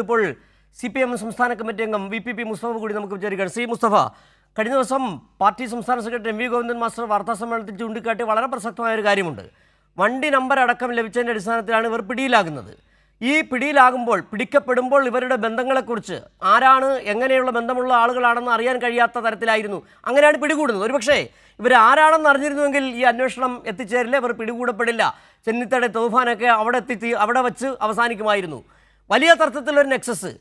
ഇപ്പോൾ CPM സംസ്ഥാന committee അംഗം VPP മുസ്തഫ കൂടി നമുക്ക് വിചാരിക്കാം. സി മുസ്തഫ, കഴിഞ്ഞ ദിവസം പാർട്ടി സംസ്ഥാന സെക്രട്ടറി MV ഗോവിന്ദൻ മാസ്റ്റർ വാർത്താസമ്മേളനത്തിൽ ചൂണ്ടിക്കാട്ടി വളരെ പ്രസക്തമായ ഒരു കാര്യമുണ്ട്. വണ്ടി നമ്പർ അടക്കം ലഭിച്ചതിൻ്റെ അടിസ്ഥാനത്തിലാണ് ഇവർ പിടിയിലാകുന്നത്. ഈ പിടിയിലാകുമ്പോൾ, പിടിക്കപ്പെടുമ്പോൾ ഇവരുടെ ബന്ധങ്ങളെക്കുറിച്ച് ആരാണ്, എങ്ങനെയുള്ള ബന്ധമുള്ള ആളുകളാണെന്ന് അറിയാൻ കഴിയാത്ത തരത്തിലായിരുന്നു. അങ്ങനെയാണ് പിടികൂടുന്നത്. ഒരുപക്ഷേ ഇവർ ആരാണെന്ന് അറിഞ്ഞിരുന്നുവെങ്കിൽ ഈ അന്വേഷണം എത്തിച്ചേരില്ല, ഇവർ പിടികൂടപ്പെടില്ല. ചെന്നിത്തല തൗഫാനൊക്കെ അവിടെ വെച്ച് അവസാനിക്കുമായിരുന്നു. വലിയ തരത്തിലൊരു നെക്സസ്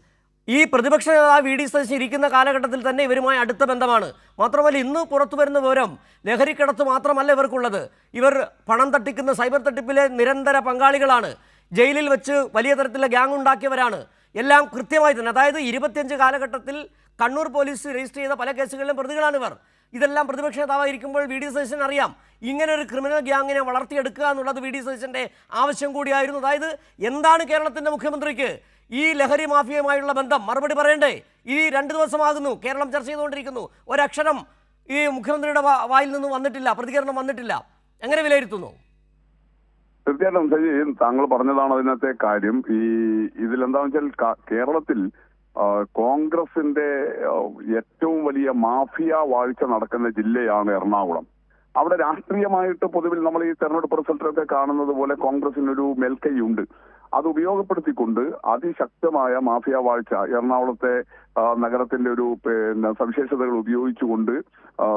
ഈ പ്രതിപക്ഷ നേതാവ് VD സതീശൻ ഇരിക്കുന്ന കാലഘട്ടത്തിൽ തന്നെ ഇവരുമായി അടുത്ത ബന്ധമാണ്. മാത്രമല്ല, ഇന്ന് പുറത്തു വരുന്ന വിവരം ലഹരിക്കടത്ത് മാത്രമല്ല ഇവർക്കുള്ളത്. ഇവർ പണം തട്ടിക്കുന്ന സൈബർ തട്ടിപ്പിലെ നിരന്തര പങ്കാളികളാണ്. ജയിലിൽ വെച്ച് വലിയ തരത്തിലുള്ള ഗ്യാങ് ഉണ്ടാക്കിയവരാണ്. എല്ലാം കൃത്യമായി തന്നെ, അതായത് 25 കാലഘട്ടത്തിൽ കണ്ണൂർ പോലീസ് രജിസ്റ്റർ ചെയ്ത പല കേസുകളിലും പ്രതികളാണ് ഇവർ. ഇതെല്ലാം പ്രതിപക്ഷ നേതാവായിരിക്കുമ്പോൾ VD സതീശൻ അറിയാം. ഇങ്ങനെ ഒരു ക്രിമിനൽ ഗ്യാങ്ങിനെ വളർത്തിയെടുക്കുക എന്നുള്ളത് VD സതീശൻ്റെ ആവശ്യം കൂടിയായിരുന്നു. അതായത് എന്താണ് കേരളത്തിൻ്റെ മുഖ്യമന്ത്രിക്ക് ഈ ലഹരി മാഫിയയുമായുള്ള ബന്ധം? മറുപടി പറയണ്ടേ? ഈ 2 ദിവസമാകുന്നു കേരളം ചർച്ച ചെയ്തുകൊണ്ടിരിക്കുന്നു. ഒരക്ഷരം ഈ മുഖ്യമന്ത്രിയുടെ വായിൽ നിന്ന് വന്നിട്ടില്ല, പ്രതികരണം വന്നിട്ടില്ല. എങ്ങനെ വിലയിരുത്തുന്നു? തീർച്ചയായിട്ടും താങ്കൾ പറഞ്ഞതാണ് അതിനകത്തെ കാര്യം. ഇതിലെന്താണെന്ന് വെച്ചാൽ കേരളത്തിൽ കോൺഗ്രസിന്റെ ഏറ്റവും വലിയ മാഫിയ വാഴ്ച നടക്കുന്ന ജില്ലയാണ് എറണാകുളം. അവിടെ രാഷ്ട്രീയമായിട്ട് പൊതുവിൽ നമ്മൾ ഈ തെരഞ്ഞെടുപ്പ് റിസൾട്ടൊക്കെ കാണുന്നത് പോലെ കോൺഗ്രസിനൊരു മേൽക്കൈയുണ്ട്. അത് ഉപയോഗപ്പെടുത്തിക്കൊണ്ട് അതിശക്തമായ മാഫിയ വാഴ്ച എറണാകുളത്തെ നഗരത്തിന്റെ ഒരു സവിശേഷതകൾ ഉപയോഗിച്ചുകൊണ്ട്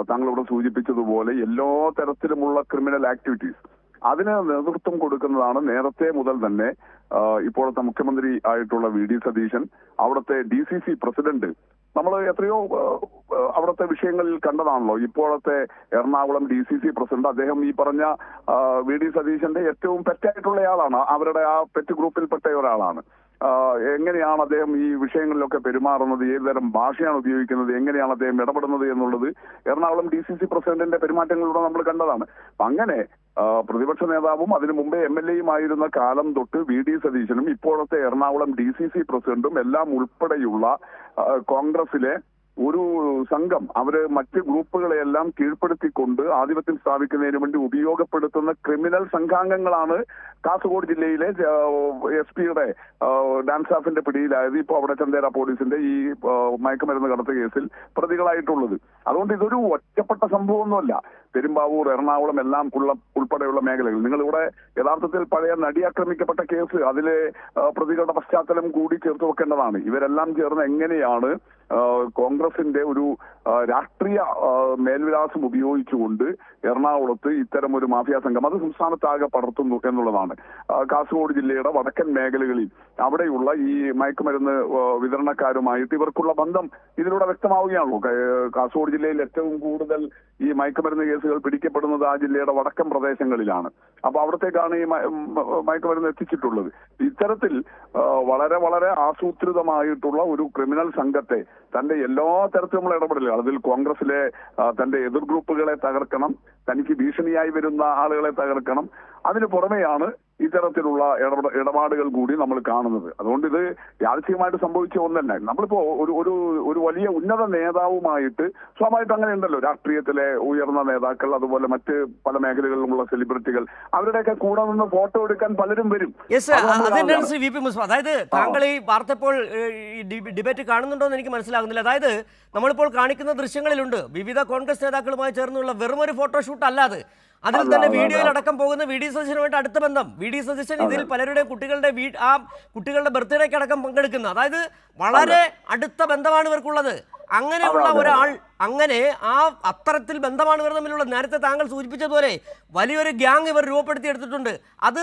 താങ്കളിവിടെ സൂചിപ്പിച്ചതുപോലെ എല്ലാ തരത്തിലുമുള്ള ക്രിമിനൽ ആക്ടിവിറ്റീസ് അതിന് നേതൃത്വം കൊടുക്കുന്നതാണ് നേരത്തെ മുതൽ തന്നെ ഇപ്പോഴത്തെ മുഖ്യമന്ത്രി ആയിട്ടുള്ള VD സതീശൻ, അവിടുത്തെ DCC പ്രസിഡന്റ്. നമ്മൾ എത്രയോ അവിടുത്തെ വിഷയങ്ങളിൽ കണ്ടതാണല്ലോ. ഇപ്പോഴത്തെ എറണാകുളം DCC പ്രസിഡന്റ് അദ്ദേഹം ഈ പറഞ്ഞ VD സതീശന്റെ ഏറ്റവും പെറ്റായിട്ടുള്ളയാളാണ്. അവരുടെ ആ പെറ്റ് ഗ്രൂപ്പിൽപ്പെട്ട ഒരാളാണ്. എങ്ങനെയാണ് അദ്ദേഹം ഈ വിഷയങ്ങളിലൊക്കെ പെരുമാറുന്നത്, ഏതുതരം ഭാഷയാണ് ഉപയോഗിക്കുന്നത്, എങ്ങനെയാണ് അദ്ദേഹം ഇടപെടുന്നത് എന്നുള്ളത് എറണാകുളം DCC പ്രസിഡന്റിന്റെ പെരുമാറ്റങ്ങളിലൂടെ നമ്മൾ കണ്ടതാണ്. അങ്ങനെ പ്രതിപക്ഷ നേതാവും അതിനു മുമ്പേ MLA ആയിരുന്ന കാലം തൊട്ട് VD സതീശനും ഇപ്പോഴത്തെ എറണാകുളം DCC പ്രസിഡന്റും എല്ലാം ഉൾപ്പെടെയുള്ള കോൺഗ്രസിലെ ഒരു സംഘം അവര് മറ്റ് ഗ്രൂപ്പുകളെയെല്ലാം കീഴ്പ്പെടുത്തിക്കൊണ്ട് ആധിപത്യം സ്ഥാപിക്കുന്നതിന് വേണ്ടി ഉപയോഗപ്പെടുത്തുന്ന ക്രിമിനൽ സംഘാംഗങ്ങളാണ് കാസർഗോഡ് ജില്ലയിലെ SP-യുടെ ഡാൻസാഫിന്റെ പിടിയിലായത്. ഇപ്പോൾ അവിടെ ചന്ദേര പോലീസിന്റെ ഈ മയക്കുമരുന്ന് കടത്ത് കേസിൽ പ്രതികളായിട്ടുള്ളത്. അതുകൊണ്ട് ഇതൊരു ഒറ്റപ്പെട്ട സംഭവമൊന്നുമല്ല. പെരുമ്പാവൂർ, എറണാകുളം എല്ലാം ഉൾപ്പെടെയുള്ള മേഖലകൾ. നിങ്ങളിവിടെ യഥാർത്ഥത്തിൽ പഴയ നടി ആക്രമിക്കപ്പെട്ട കേസ്, അതിലെ പ്രതികളുടെ പശ്ചാത്തലം കൂടി ചേർത്ത് വെക്കേണ്ടതാണ്. ഇവരെല്ലാം ചേർന്ന് എങ്ങനെയാണ് കോൺഗ്രസിന്റെ ഒരു രാഷ്ട്രീയ മേൽവിലാസം ഉപയോഗിച്ചുകൊണ്ട് എറണാകുളത്ത് ഇത്തരം ഒരു മാഫിയ സംഘം അത് സംസ്ഥാനത്താകെ പടർത്തുന്നു എന്നുള്ളതാണ്. കാസർഗോഡ് ജില്ലയുടെ വടക്കൻ മേഖലകളിൽ അവിടെയുള്ള ഈ മയക്കുമരുന്ന് വിതരണക്കാരുമായിട്ട് ഇവർക്കുള്ള ബന്ധം ഇതിലൂടെ വ്യക്തമാവുകയാണല്ലോ. കാസർഗോഡ് ജില്ലയിൽ ഏറ്റവും കൂടുതൽ ഈ മയക്കുമരുന്ന് കേസുകൾ പിടിക്കപ്പെടുന്നത് ആ ജില്ലയുടെ വടക്കൻ പ്രദേശങ്ങളിലാണ്. അപ്പൊ അവിടത്തേക്കാണ് ഈ മയക്കുമരുന്ന് എത്തിച്ചിട്ടുള്ളത്. ഇത്തരത്തിൽ വളരെ വളരെ ആസൂത്രിതമായിട്ടുള്ള ഒരു ക്രിമിനൽ സംഘത്തെ തന്റെ എല്ലാ തരത്തിലുള്ള ഇടപെടലുകൾ, അതിൽ കോൺഗ്രസിലെ തന്റെ എതിർ ഗ്രൂപ്പുകളെ തകർക്കണം, തനിക്ക് ഭീഷണിയായി വരുന്ന ആളുകളെ തകർക്കണം. അതിന് പുറമെയാണ് ഇത്തരത്തിലുള്ള ഇടപാടുകൾ കൂടി നമ്മൾ കാണുന്നത്. അതുകൊണ്ട് ഇത് യാദൃശ്ചികമായിട്ട് സംഭവിച്ച ഒന്നല്ല. നമ്മളിപ്പോ ഒരു വലിയ ഉന്നത നേതാവുമായിട്ട് സ്വാഭാവികമായിട്ട് അങ്ങനെ ഉണ്ടല്ലോ, രാഷ്ട്രീയത്തിലെ ഉയർന്ന നേതാക്കൾ, അതുപോലെ മറ്റ് പല മേഖലകളിലുമുള്ള സെലിബ്രിറ്റികൾ, അവരുടെയൊക്കെ കൂടെ നിന്ന് ഫോട്ടോ എടുക്കാൻ പലരും വരും. അതായത് താങ്കൾ ഈ വാർത്ത ഇപ്പോൾ ഡിബേറ്റ് കാണുന്നുണ്ടോ എന്ന് എനിക്ക് മനസ്സിലാകുന്നില്ല. അതായത് നമ്മളിപ്പോൾ കാണിക്കുന്ന ദൃശ്യങ്ങളിലുണ്ട് വിവിധ കോൺഗ്രസ് നേതാക്കളുമായി ചേർന്നുള്ള വെറുമൊരു ഫോട്ടോഷൂട്ട് അല്ലാതെ അതിൽ തന്നെ വീഡിയോയിൽ അടക്കം പോകുന്ന VD സതീശനുമായിട്ട് അടുത്ത ബന്ധം. VD സതീശൻ ഇതിൽ പലരുടെയും കുട്ടികളുടെ ബർത്ത്ഡേക്ക് അടക്കം പങ്കെടുക്കുന്ന, അതായത് വളരെ അടുത്ത ബന്ധമാണ് ഇവർക്കുള്ളത്. അങ്ങനെയുള്ള ഒരാൾ, അങ്ങനെ അത്തരത്തിൽ ബന്ധമാണ് ഇവർ തമ്മിലുള്ള. നേരത്തെ താങ്കൾ സൂചിപ്പിച്ചതുപോലെ വലിയൊരു ഗ്യാങ് ഇവർ രൂപപ്പെടുത്തിയെടുത്തിട്ടുണ്ട്. അത്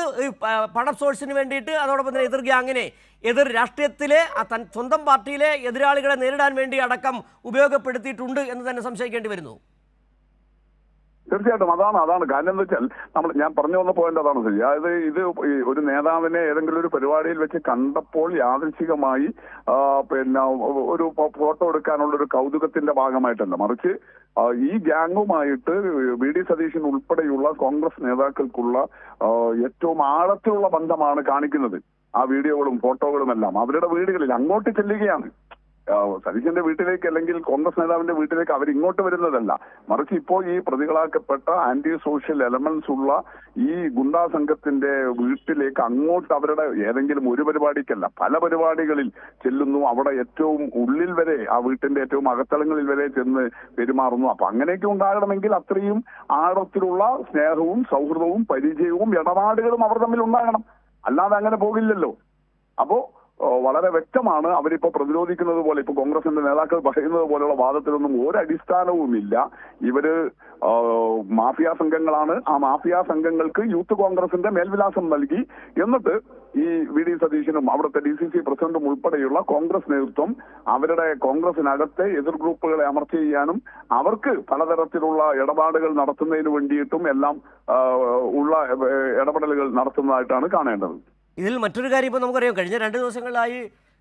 പണം സോഴ്സിന് വേണ്ടിയിട്ട്, അതോടൊപ്പം തന്നെ എതിർ ഗ്യാങ്ങിനെ, എതിർ രാഷ്ട്രീയത്തിലെ സ്വന്തം പാർട്ടിയിലെ എതിരാളികളെ നേരിടാൻ വേണ്ടി അടക്കം ഉപയോഗപ്പെടുത്തിയിട്ടുണ്ട് എന്ന് തന്നെ സംശയിക്കേണ്ടി വരുന്നു. തീർച്ചയായിട്ടും അതാണ് കാരണം. എന്താ വെച്ചാൽ ഞാൻ പറഞ്ഞു വന്ന പോയിന്റ് അതാണ് ശരി. അതായത് ഇത് ഒരു നേതാവിനെ ഏതെങ്കിലും ഒരു പരിപാടിയിൽ വെച്ച് കണ്ടപ്പോൾ യാദൃച്ഛികമായി ഒരു ഫോട്ടോ എടുക്കാനുള്ള ഒരു കൗതുകത്തിന്റെ ഭാഗമായിട്ടല്ല, മറിച്ച് ഈ ഗ്യാങ്ങുമായിട്ട് VD സതീശൻ ഉൾപ്പെടെയുള്ള കോൺഗ്രസ് നേതാക്കൾക്കുള്ള ഏറ്റവും ആഴത്തിലുള്ള ബന്ധമാണ് കാണിക്കുന്നത്. ആ വീഡിയോകളും ഫോട്ടോകളും എല്ലാം അവരുടെ വീടുകളിൽ അങ്ങോട്ട് ചെല്ലുകയാണ്. സതീശന്റെ വീട്ടിലേക്ക് അല്ലെങ്കിൽ കോൺഗ്രസ് നേതാവിന്റെ വീട്ടിലേക്ക് അവർ ഇങ്ങോട്ട് വരുന്നതല്ല, മറിച്ച് ഇപ്പോൾ ഈ പ്രതികളാക്കപ്പെട്ട ആന്റി സോഷ്യൽ എലമെന്റ്സ് ഉള്ള ഈ ഗുണ്ടാ സംഘത്തിന്റെ വീട്ടിലേക്ക് അങ്ങോട്ട് അവരുടെ ഏതെങ്കിലും ഒരു പരിപാടിക്കല്ല പല പരിപാടികളിൽ ചെല്ലുന്നു. അവിടെ ഏറ്റവും ഉള്ളിൽ വരെ ആ വീട്ടിന്റെ ഏറ്റവും അകത്തളങ്ങളിൽ വരെ ചെന്ന് പെരുമാറുന്നു. അപ്പൊ അങ്ങനെയൊക്കെ ഉണ്ടാകണമെങ്കിൽ അത്രയും ആഴത്തിലുള്ള സ്നേഹവും സൗഹൃദവും പരിചയവും ഇടപാടുകളും അവർ തമ്മിൽ ഉണ്ടാകണം. അല്ലാതെ അങ്ങനെ പോകില്ലല്ലോ. അപ്പോ വളരെ വ്യക്തമാണ് അവരിപ്പോ പ്രതിരോധിക്കുന്നത് പോലെ, ഇപ്പൊ കോൺഗ്രസിന്റെ നേതാക്കൾ പറയുന്നത് പോലെയുള്ള വാദത്തിലൊന്നും ഒരടിസ്ഥാനവുമില്ല. ഇവര് മാഫിയ സംഘങ്ങളാണ്. ആ മാഫിയ സംഘങ്ങൾക്ക് യൂത്ത് കോൺഗ്രസിന്റെ മേൽവിലാസം നൽകി എന്നിട്ട് ഈ വി.ഡി. സതീശനും അവിടുത്തെ DCC പ്രസിഡന്റും ഉൾപ്പെടെയുള്ള കോൺഗ്രസ് നേതൃത്വം അവരുടെ കോൺഗ്രസിനകത്തെ എതിർ ഗ്രൂപ്പുകളെ അമർച്ച ചെയ്യാനും അവർക്ക് പലതരത്തിലുള്ള ഇടപാടുകൾ നടത്തുന്നതിന് വേണ്ടിയിട്ടും എല്ലാം ഉള്ള ഇടപെടലുകൾ നടത്തുന്നതായിട്ടാണ് കാണേണ്ടത്. ഇതിൽ മറ്റൊരു കാര്യം ഇപ്പോൾ നമുക്കറിയാം, കഴിഞ്ഞ 2 ദിവസങ്ങളിലായി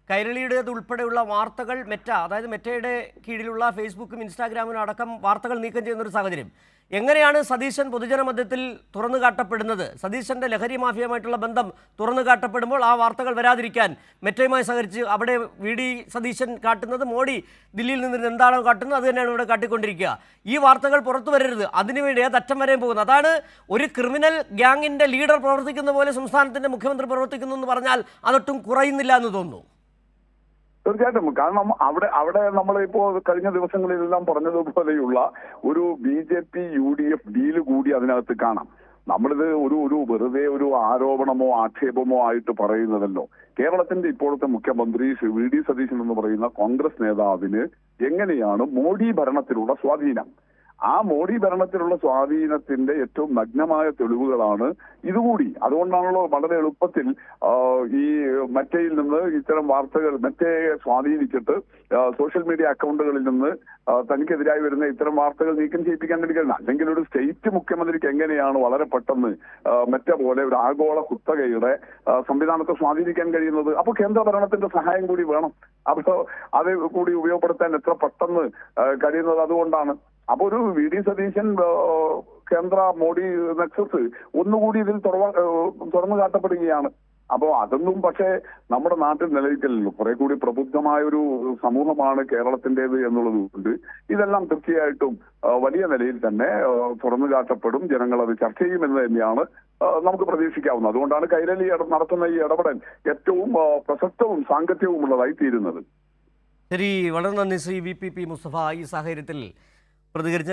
കൈരളിയുടേത് ഉൾപ്പെടെയുള്ള വാർത്തകൾ അതായത് മെറ്റയുടെ കീഴിലുള്ള ഫേസ്ബുക്കും ഇൻസ്റ്റാഗ്രാമിനും അടക്കം വാർത്തകൾ നീക്കം ചെയ്യുന്നൊരു സാഹചര്യം. എങ്ങനെയാണ് സതീശൻ പൊതുജന മധ്യത്തിൽ തുറന്നു കാട്ടപ്പെടുന്നത്? സതീശൻ്റെ ലഹരി മാഫിയയുമായിട്ടുള്ള ബന്ധം തുറന്നു കാട്ടപ്പെടുമ്പോൾ ആ വാർത്തകൾ വരാതിരിക്കാൻ മെറ്റയുമായി സഹകരിച്ച് അവിടെ വി.ഡി. സതീശൻ കാട്ടുന്നത് മോഡി ദില്ലിയിൽ നിന്ന് എന്താണോ കാട്ടുന്നത് അത് തന്നെയാണ് ഇവിടെ കാട്ടിക്കൊണ്ടിരിക്കുക. ഈ വാർത്തകൾ പുറത്തു വരരുത്, അതിനുവേണ്ടി അത് അറ്റം വരെയും പോകുന്നത്. അതാണ് ഒരു ക്രിമിനൽ ഗ്യാങ്ങിൻ്റെ ലീഡർ പ്രവർത്തിക്കുന്ന പോലെ സംസ്ഥാനത്തിൻ്റെ മുഖ്യമന്ത്രി പ്രവർത്തിക്കുന്നു എന്ന് പറഞ്ഞാൽ അതൊട്ടും കുറയുന്നില്ല എന്ന് തോന്നുന്നു. തീർച്ചയായിട്ടും. കാരണം അവിടെ നമ്മളിപ്പോ കഴിഞ്ഞ ദിവസങ്ങളിലെല്ലാം പറഞ്ഞതുപോലെയുള്ള ഒരു BJP UDF ഡീല് കൂടി അതിനകത്ത് കാണാം. നമ്മളിത് ഒരു വെറുതെ ഒരു ആരോപണമോ ആക്ഷേപമോ ആയിട്ട് പറയുന്നതല്ലോ. കേരളത്തിന്റെ ഇപ്പോഴത്തെ മുഖ്യമന്ത്രി ശ്രീ വി.ഡി. സതീശൻ എന്ന് പറയുന്ന കോൺഗ്രസ് നേതാവിന് എങ്ങനെയാണ് മോഡി ഭരണത്തിലുള്ള സ്വാധീനം, ആ മോഡി ഭരണത്തിലുള്ള സ്വാധീനത്തിന്റെ ഏറ്റവും നഗ്നമായ തെളിവുകളാണ് ഇതുകൂടി. അതുകൊണ്ടാണല്ലോ വളരെ എളുപ്പത്തിൽ ഈ മെറ്റയിൽ നിന്ന് ഇത്തരം വാർത്തകൾ മെറ്റയെ സ്വാധീനിച്ചിട്ട് സോഷ്യൽ മീഡിയ അക്കൗണ്ടുകളിൽ നിന്ന് തനിക്കെതിരായി വരുന്ന ഇത്തരം വാർത്തകൾ നീക്കം ചെയ്യിപ്പിക്കാൻ കഴിയുന്നത്. അല്ലെങ്കിൽ ഒരു സ്റ്റേറ്റ് മുഖ്യമന്ത്രിക്ക് എങ്ങനെയാണ് വളരെ പെട്ടെന്ന് മെറ്റ പോലെ ഒരു ആഗോള കുത്തകയുടെ സംവിധാനത്തെ സ്വാധീനിക്കാൻ കഴിയുന്നത്? അപ്പോൾ കേന്ദ്ര ഭരണത്തിന്റെ സഹായം കൂടി വേണം. അപ്പോൾ അത് കൂടി ഉപയോഗപ്പെടുത്താൻ എത്ര പെട്ടെന്ന് കഴിയുന്നത് അതുകൊണ്ടാണ്. അപ്പൊ ഒരു വി.ഡി. സതീശൻ കേന്ദ്ര മോഡി നെക്സസ് ഒന്നുകൂടി ഇതിൽ തുറന്നു കാട്ടപ്പെടുകയാണ്. അപ്പോൾ അതൊന്നും പക്ഷേ നമ്മുടെ നാട്ടിൽ നിലനിൽക്കില്ലല്ലോ. കുറെ കൂടി പ്രബുദ്ധമായ ഒരു സമൂഹമാണ് കേരളത്തിൻ്റെത് എന്നുള്ളത് കൊണ്ട് ഇതെല്ലാം തീർച്ചയായിട്ടും വലിയ നിലയിൽ തന്നെ തുറന്നു കാട്ടപ്പെടും. ജനങ്ങൾ അത് ചർച്ച ചെയ്യുമെന്ന് തന്നെയാണ് നമുക്ക് പ്രതീക്ഷിക്കാവുന്നത്. അതുകൊണ്ടാണ് കൈരളി നടത്തുന്ന ഈ ഇടപെടൽ ഏറ്റവും പ്രസക്തവും സാങ്കത്യവും ഉള്ളതായി തീരുന്നത്. ശരി, വളരെ നന്ദി ശ്രീ VPP മുസ്തഫ ഈ സാഹചര്യത്തിൽ പ്രതികരിച്ച